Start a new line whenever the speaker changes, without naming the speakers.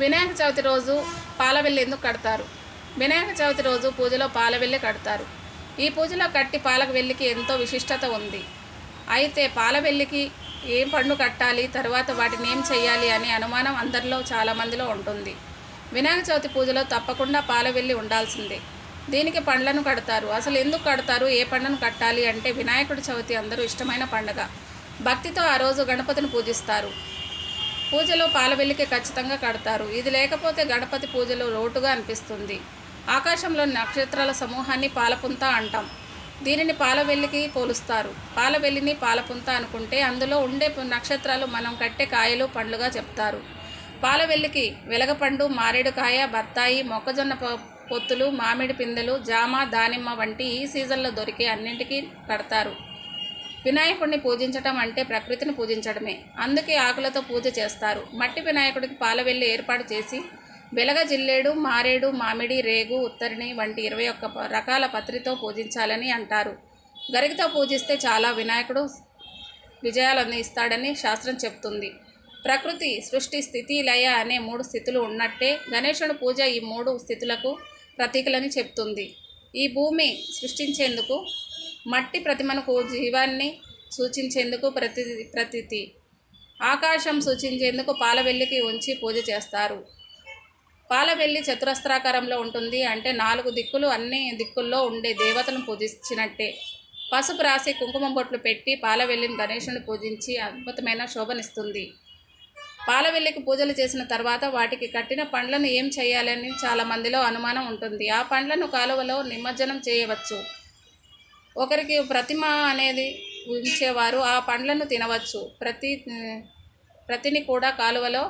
వినాయక చవితి రోజు పాలవెల్లి ఎందుకు కడతారు? వినాయక చవితి రోజు పూజలో పాలవెల్లి కడతారు. ఈ పూజలో కట్టి పాలకు వెల్లికి ఎంతో విశిష్టత ఉంది. అయితే పాలవెల్లికి ఏం పండు కట్టాలి, తర్వాత వాటిని ఏం చెయ్యాలి అనే అనుమానం అందరిలో చాలామందిలో ఉంటుంది. వినాయక చవితి పూజలో తప్పకుండా పాలవెల్లి ఉండాల్సిందే. దీనికి పండ్లను కడతారు. అసలు ఎందుకు కడతారు, ఏ పండును కట్టాలి అంటే, వినాయకుడి చవితి అందరూ ఇష్టమైన పండుగ. భక్తితో ఆ రోజు గణపతిని పూజిస్తారు. పూజలో పాలవెల్లికి ఖచ్చితంగా కడతారు. ఇది లేకపోతే గణపతి పూజలు లోటుగా అనిపిస్తుంది. ఆకాశంలోని నక్షత్రాల సమూహాన్ని పాలపుంత అంటాం. దీనిని పాలవెల్లికి పోలుస్తారు. పాలవెల్లిని పాలపుంత అనుకుంటే అందులో ఉండే నక్షత్రాలు మనం కట్టే కాయలు, పండ్లుగా చెప్తారు. పాలవెల్లికి వెలగపండు, మారేడుకాయ, బత్తాయి, మొక్కజొన్న పొత్తులు, మామిడి పిందెలు, జామ, దానిమ్మ వంటి ఈ సీజన్లో దొరికే అన్నింటికీ కడతారు. వినాయకుడిని పూజించటం అంటే ప్రకృతిని పూజించడమే. అందుకే ఆకులతో పూజ చేస్తారు. మట్టి వినాయకుడికి పాలవెల్లి ఏర్పాటు చేసి వెలగ, జిల్లేడు, మారేడు, మామిడి, రేగు, ఉత్తరిణి వంటి 21 రకాల పత్రితో పూజించాలని అంటారు. గరికతో పూజిస్తే చాలా వినాయకుడు విజయాలను ఇస్తాడని శాస్త్రం చెప్తుంది. ప్రకృతి, సృష్టి, స్థితి, లయ అనే 3 స్థితులు ఉన్నట్టే గణేశుడి పూజ ఈ 3 స్థితులకు ప్రతీకలని చెప్తుంది. ఈ భూమి సృష్టించేందుకు, మట్టి ప్రతిమకు జీవాన్ని సూచించేందుకు ప్రతీతి, ఆకాశం సూచించేందుకు పాలవెల్లికి ఉంచి పూజ చేస్తారు. పాలవెల్లి చతురస్రాకారంలో ఉంటుంది. అంటే 4 దిక్కులు, అన్ని దిక్కుల్లో ఉండే దేవతను పూజించినట్టే. పసుపు రాసి కుంకుమ బొట్లు పెట్టి పాలవెల్లిని గణేశుని పూజించి అద్భుతమైన శోభనిస్తుంది. పాలవెల్లికి పూజలు చేసిన తర్వాత వాటికి కట్టిన పండ్లను ఏం చేయాలని చాలామందిలో అనుమానం ఉంటుంది. ఆ పండ్లను కాలువలో నిమజ్జనం చేయవచ్చు. ఒకరికి ప్రతిమ అనేది ఉంచేవారు ఆ పండ్లను తినవచ్చు. ప్రతిని కూడా కాలువలో